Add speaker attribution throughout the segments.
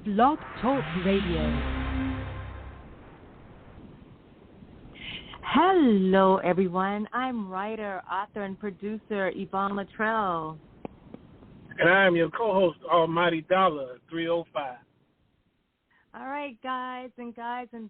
Speaker 1: Blog Talk Radio. Hello, everyone. I'm writer, author, and producer Yvonne Luttrell.
Speaker 2: And I am your co-host, Almighty Dollar 305.
Speaker 1: All right, guys and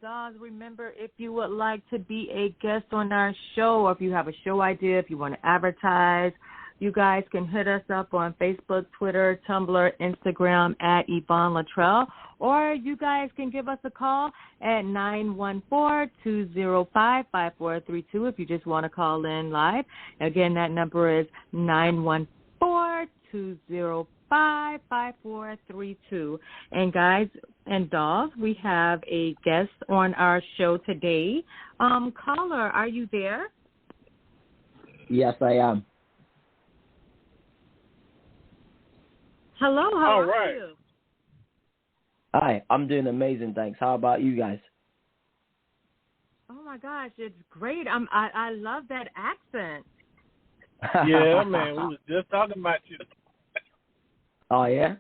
Speaker 1: dolls, remember, if you would like to be a guest on our show, or if you have a show idea, if you want to advertise, you guys can hit us up on Facebook, Twitter, Tumblr, Instagram at Yvonne Luttrell, or you guys can give us a call at 914-205-5432 if you just want to call in live. Again, that number is 914-205-5432. And guys and dolls, we have a guest on our show today. Caller, are you there?
Speaker 3: Yes, I am.
Speaker 1: Hello, how are you?
Speaker 3: Hi, I'm doing amazing, thanks. How about you guys?
Speaker 1: Oh my gosh, it's great. I love that accent.
Speaker 2: Yeah, man, we was just talking about you.
Speaker 3: Oh, yeah?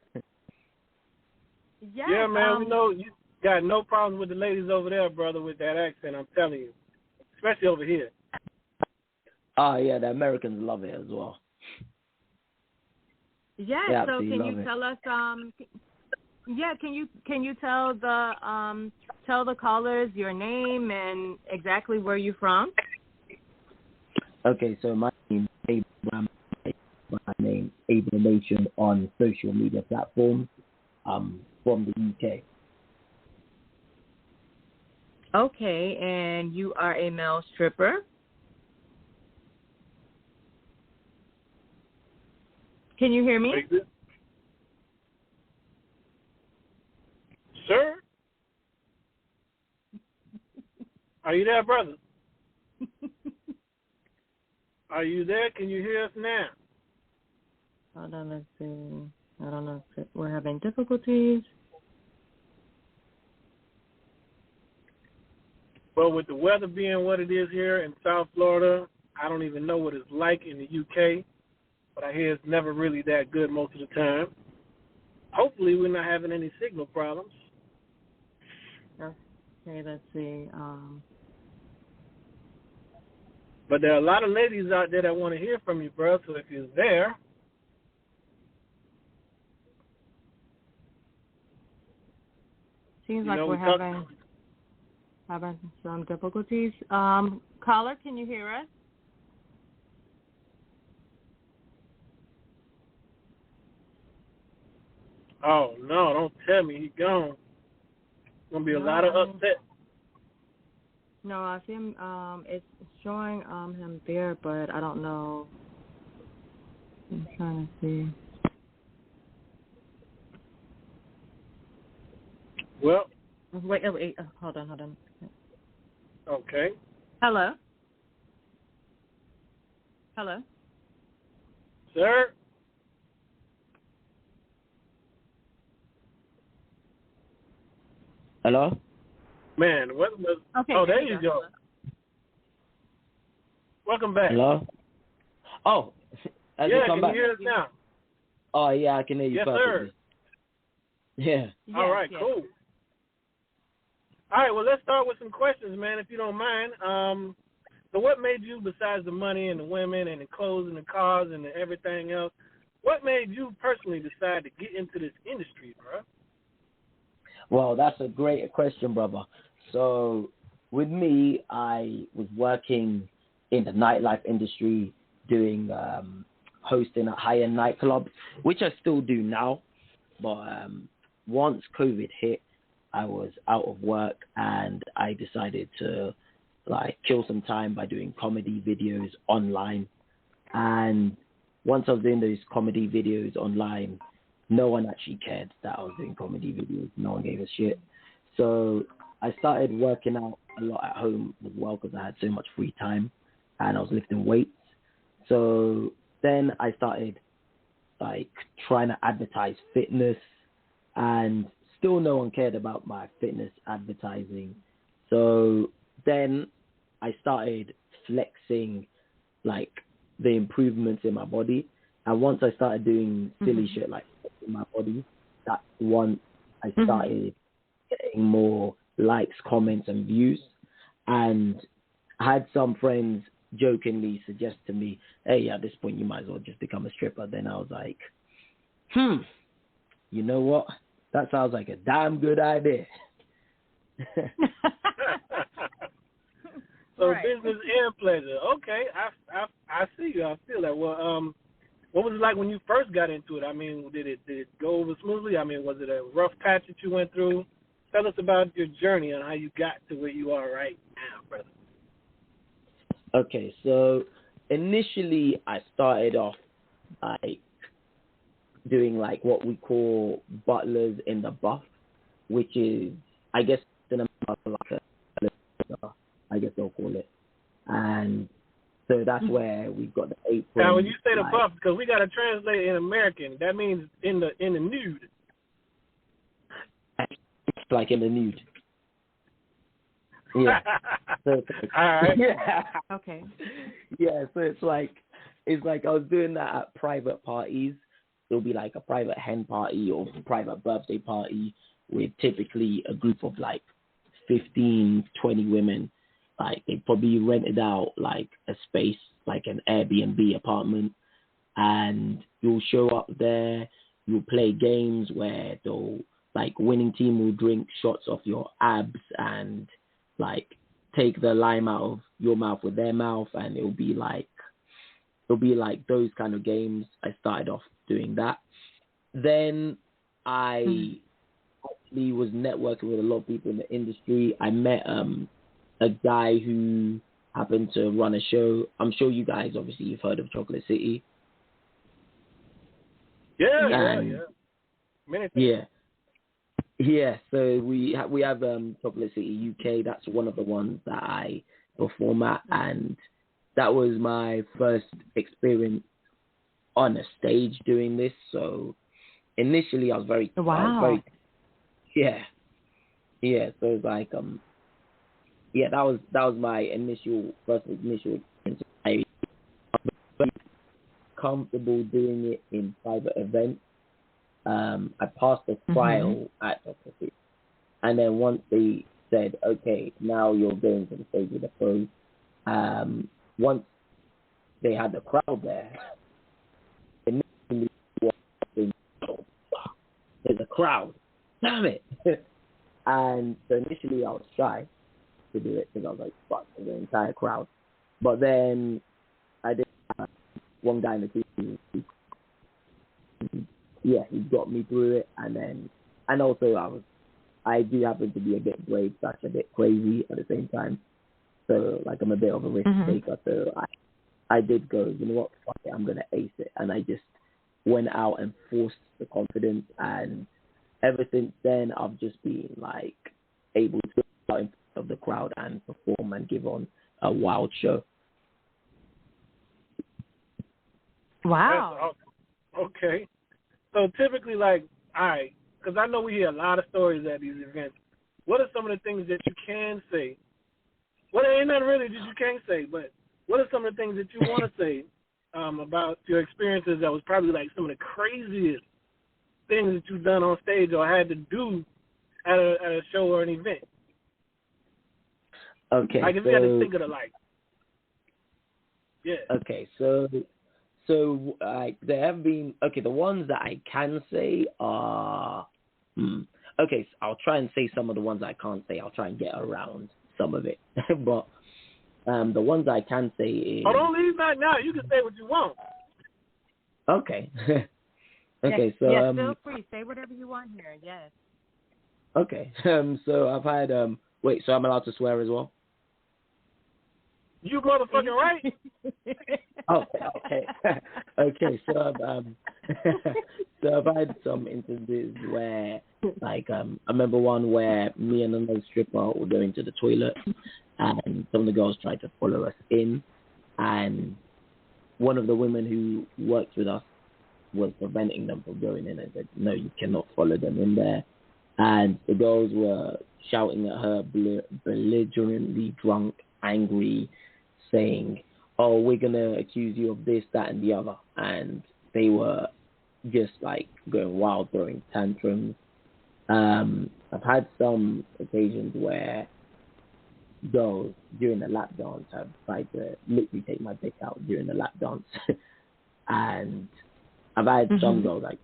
Speaker 1: Yes,
Speaker 2: yeah, man, we know you got no problems with the ladies over there, brother, with that accent, I'm telling you. Especially over here.
Speaker 3: Oh, yeah, the Americans love it as well.
Speaker 1: Yeah, so can you tell us can you tell the callers your name and exactly where you're from?
Speaker 3: Okay, so my name is Abraham. My name Abraham Nation on social media platforms. I'm from the UK.
Speaker 1: Okay, and you are a male stripper. Can you hear me?
Speaker 2: Sir? Are you there, brother? Are you there? Can you hear us now?
Speaker 1: Hold on, let's see. I don't know if we're having difficulties.
Speaker 2: Well, with the weather being what it is here in South Florida, I don't even know what it's like in the UK, but I hear it's never really that good most of the time. Hopefully we're not having any signal problems.
Speaker 1: Okay, let's see.
Speaker 2: But there are a lot of ladies out there that want to hear from you, bro, so if you're there.
Speaker 1: Seems like we're having some difficulties. Caller, can you hear us?
Speaker 2: Oh, no, don't tell me he's gone. Going to be a lot of upset.
Speaker 1: No, I see him. It's showing him there, but I don't know. I'm trying to see.
Speaker 2: Well.
Speaker 1: Wait, hold on.
Speaker 2: Okay.
Speaker 1: Hello?
Speaker 2: Sir?
Speaker 3: Hello?
Speaker 2: Man, what was...
Speaker 1: Okay,
Speaker 2: oh, there you go. Welcome back.
Speaker 3: Hello? Oh,
Speaker 2: can you hear us now?
Speaker 3: Oh, yeah, I can hear you perfectly.
Speaker 2: Yes, sir.
Speaker 3: Yeah.
Speaker 2: All right, cool. All right, well, let's start with some questions, man, if you don't mind. So what made you, besides the money and the women and the clothes and the cars and the everything else, what made you personally decide to get into this industry, bro?
Speaker 3: Well, that's a great question, brother. So with me, I was working in the nightlife industry, doing hosting at high-end nightclubs, which I still do now. But once COVID hit, I was out of work and I decided to kill some time by doing comedy videos online. And once I was doing those comedy videos online, no one actually cared that I was doing comedy videos. No one gave a shit. So I started working out a lot at home as well because I had so much free time and I was lifting weights. So then I started trying to advertise fitness, and still no one cared about my fitness advertising. So then I started flexing the improvements in my body. And once I started doing silly shit like in my body, that's once I started getting more likes, comments, and views. And I had some friends jokingly suggest to me, hey, at this point, you might as well just become a stripper. Then I was like, you know what? That sounds like a damn good idea.
Speaker 2: So business and pleasure. Okay, I see you. I feel that. Well, what was it like when you first got into it? I mean, did it go over smoothly? I mean, was it a rough patch that you went through? Tell us about your journey and how you got to where you are right now, brother.
Speaker 3: Okay, so initially I started off like doing like what we call butlers in the buff, which is, I guess, in America, like I guess they'll call it. And so that's where we've got the apron.
Speaker 2: Now, when you say the buff, because we got to translate in American, that means in the nude.
Speaker 3: Like in the nude. Yeah. So,
Speaker 2: all right.
Speaker 3: Yeah.
Speaker 1: Okay.
Speaker 3: Yeah, so it's like I was doing that at private parties. It'll be like a private hen party or private birthday party with typically a group of like 15, 20 women. Like they probably rented out like a space, like an Airbnb apartment, and you'll show up there. You'll play games where they'll like winning team will drink shots off your abs and like take the lime out of your mouth with their mouth, and it'll be like those kind of games. I started off doing that. Then I actually was networking with a lot of people in the industry. I met a guy who happened to run a show. I'm sure you guys, obviously, you've heard of Chocolate City.
Speaker 2: Yeah.
Speaker 3: Yeah, so we have Chocolate City UK. That's one of the ones that I perform at, and that was my first experience on a stage doing this. So initially, I was very yeah. So it's like that was my first initial experience. I was very comfortable doing it in private events. I passed the trial at Dr. City. And then once they said, okay, now you're going to the stage with the pros, once they had the crowd there, initially there's a crowd, damn it. And so initially I was shy to do it because I was like, fuck, the entire crowd. But then I did one guy in the team, he got me through it, and also I do happen to be a bit brave, such a bit crazy at the same time. So like I'm a bit of a risk taker. So I did go, you know what, fuck it, I'm gonna ace it, and I just went out and forced the confidence, and ever since then I've just been like able to go out in front of the crowd and perform and give on a wild show.
Speaker 1: Wow.
Speaker 2: Okay. So typically, like, all right, because I know we hear a lot of stories at these events. What are some of the things that you can say? Well, there ain't nothing really that you can't say, but what are some of the things that you want to say about your experiences that was probably like some of the craziest things that you've done on stage or had to do at a show or an event?
Speaker 3: Okay.
Speaker 2: Like if you had to think of it, like, yeah.
Speaker 3: Okay, so there have been, the ones that I can say are, okay, so I'll try and say some of the ones I can't say. I'll try and get around some of it. But the ones I can say is...
Speaker 2: Oh, don't leave that now. You can say what you want.
Speaker 3: Okay. Okay,
Speaker 1: yes,
Speaker 3: so...
Speaker 1: yes, feel free. Say whatever you want here, yes.
Speaker 3: Okay, so I've had... wait, so I'm allowed to swear as well?
Speaker 2: You motherfucking right.
Speaker 3: Okay. Okay, so I've had some instances where, like, I remember one where me and another stripper were going to the toilet, and some of the girls tried to follow us in, and one of the women who worked with us was preventing them from going in and said, no, you cannot follow them in there. And the girls were shouting at her, belligerently drunk, angry, saying, oh, we're going to accuse you of this, that, and the other. And they were just like going wild, throwing tantrums. I've had some occasions where girls during the lap dance have tried to literally take my dick out during the lap dance, and I've had some girls like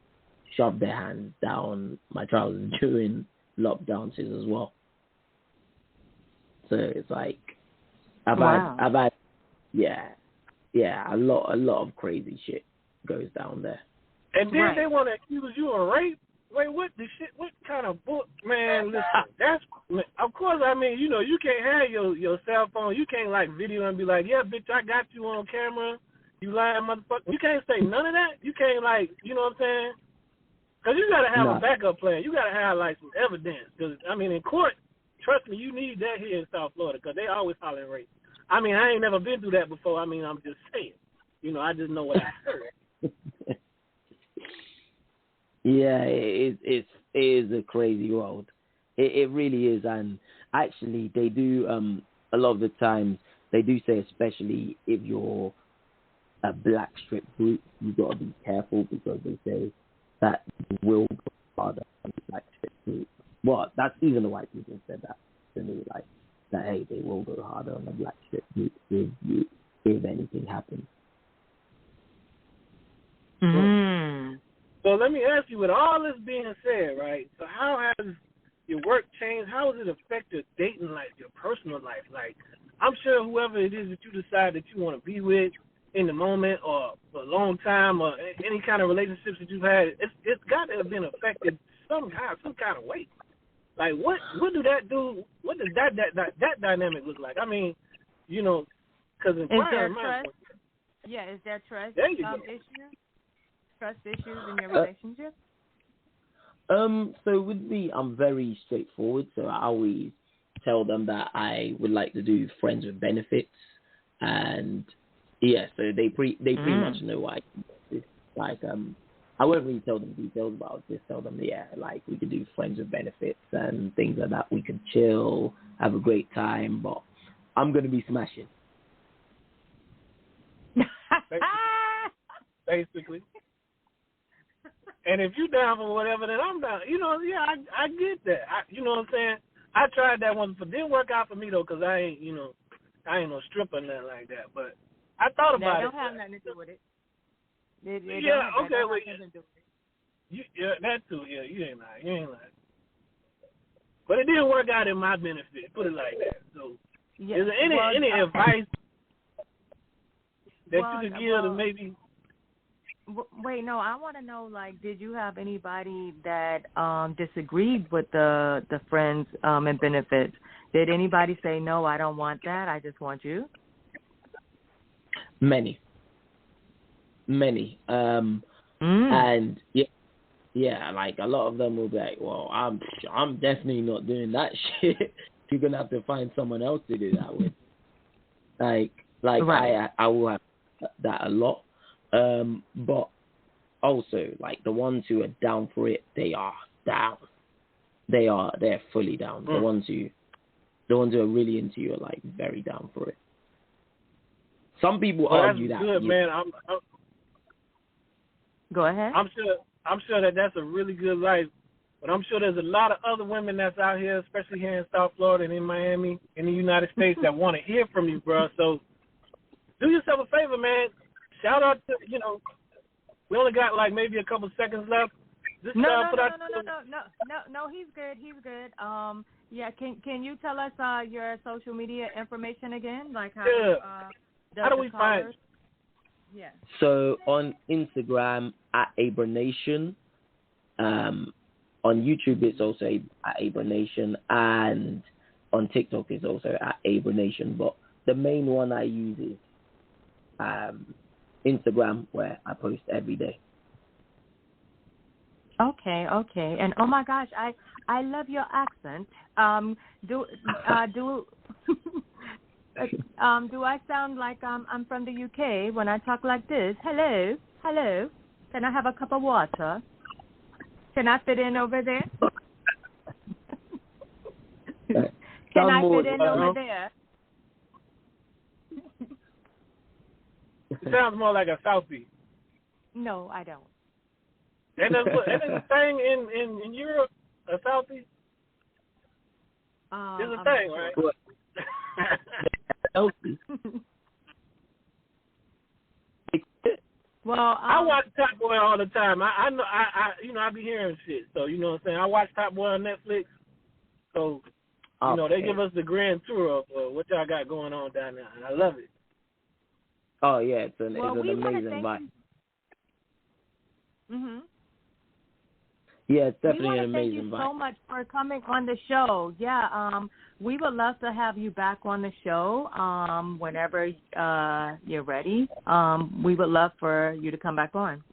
Speaker 3: shove their hands down my trousers during lap dances as well. So it's like I've had a lot of crazy shit goes down there.
Speaker 2: And then they want to accuse you of rape. Wait, what the shit? What kind of book, man? Listen, that's of course. I mean, you know, you can't have your cell phone. You can't like video and be like, yeah, bitch, I got you on camera. You lying motherfucker. You can't say none of that. You can't like, you know what I'm saying? Because you gotta have a backup plan. You gotta have like some evidence. Because I mean, in court, trust me, you need that here in South Florida because they always hollering rape. I mean, I ain't never been through that before. I mean, I'm just saying. You know, I just know what I heard.
Speaker 3: Yeah, it is a crazy world. It really is, and actually, they do a lot of the times they do say, especially if you're a black strip group, you got to be careful because they say that you will go harder on the black strip group. Well, that's even the white people said that to me, like that. Hey, they will go harder on the black strip group if anything happens.
Speaker 1: Mm.
Speaker 2: So let me ask you, with all this being said, right? So how has your work changed? How has it affected dating life, your personal life? Like, I'm sure whoever it is that you decide that you want to be with in the moment or for a long time or any kind of relationships that you've had, it's got to have been affected some kind of way. Like, what do that do? What does that dynamic look like? I mean, you know, because in prior months,
Speaker 1: is there trust issues? Trust issues in your relationship?
Speaker 3: So with me, I'm very straightforward. So I always tell them that I would like to do friends with benefits, and so they pretty much know what I can. Like I won't really tell them details, but I'll just tell them like we could do friends with benefits and things like that. We could chill, have a great time, but I'm gonna be smashing.
Speaker 2: Basically. And if you down for whatever, then I'm down. You know, I get that. You know what I'm saying? I tried that one, but didn't work out for me though, because I ain't no stripper or nothing like that. But I thought about it.
Speaker 1: They don't have nothing to do with it. They
Speaker 2: okay, well,
Speaker 1: yeah.
Speaker 2: That too. Yeah, you ain't lying. But it didn't work out in my benefit. Put it like that. So, is there any advice that you could give to maybe?
Speaker 1: Wait, no, I want to know, like, did you have anybody that disagreed with the friends and benefits? Did anybody say, no, I don't want that, I just want you?
Speaker 3: Many. And like a lot of them will be like, well, I'm definitely not doing that shit. You're going to have to find someone else to do that with. Like right. I will have that a lot. But also, like, the ones who are down for it, they are down. They're fully down. The ones who are really into you are, like, very down for it. Some people argue
Speaker 2: that's
Speaker 3: that.
Speaker 2: Good, man. I'm
Speaker 1: Go ahead.
Speaker 2: I'm sure that's a really good life. But I'm sure there's a lot of other women that's out here, especially here in South Florida and in Miami, in the United States, that want to hear from you, bro. So do yourself a favor, man. Shout out to, we only got like maybe a couple seconds left.
Speaker 1: No, he's good. Can you tell us your social media information again? Like how
Speaker 2: how do we find it?
Speaker 1: Yeah.
Speaker 3: So on Instagram at Abranation, on YouTube it's also at Abranation, and on TikTok it's also at Abranation. But the main one I use is Instagram, where I post every day.
Speaker 1: Okay. And oh my gosh, I love your accent. Do I sound like I'm from the UK when I talk like this? Hello. Can I have a cup of water? Can I fit in over there? Can I fit in over there?
Speaker 2: It sounds more like a Southie.
Speaker 1: No, I don't.
Speaker 2: And there's a thing in Europe A Southie? It's a thing, right?
Speaker 3: What? Healthy.
Speaker 1: Well,
Speaker 2: I watch Top Boy all the time. I know I be hearing shit. So you know what I'm saying. I watch Top Boy on Netflix. So you know they give us the grand tour of what y'all got going on down there, and I love it.
Speaker 3: Oh yeah, it's an
Speaker 1: we
Speaker 3: amazing vibe.
Speaker 1: Mhm.
Speaker 3: Yeah, it's definitely an
Speaker 1: we want to
Speaker 3: amazing
Speaker 1: thank you
Speaker 3: vibe.
Speaker 1: so much for coming on the show. Yeah, we would love to have you back on the show whenever you're ready. We would love for you to come back on.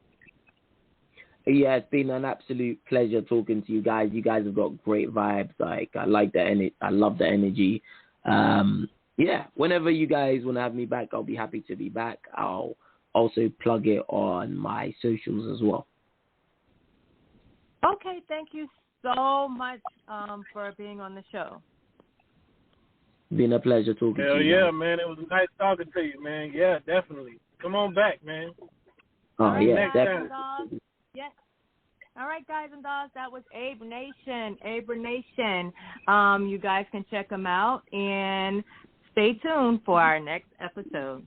Speaker 3: Yeah, it's been an absolute pleasure talking to you guys. You guys have got great vibes. Like I like the I love the energy. Yeah, whenever you guys want to have me back, I'll be happy to be back. I'll also plug it on my socials as well.
Speaker 1: Okay, thank you so much for being on the show.
Speaker 3: Been a pleasure talking to you.
Speaker 2: Hell yeah, man. It was nice talking to you, man. Yeah, definitely. Come on back, man.
Speaker 3: Oh, yeah,
Speaker 1: definitely. Yes. All right, guys and dolls, that was Abe Nation. You guys can check him out and stay tuned for our next episode.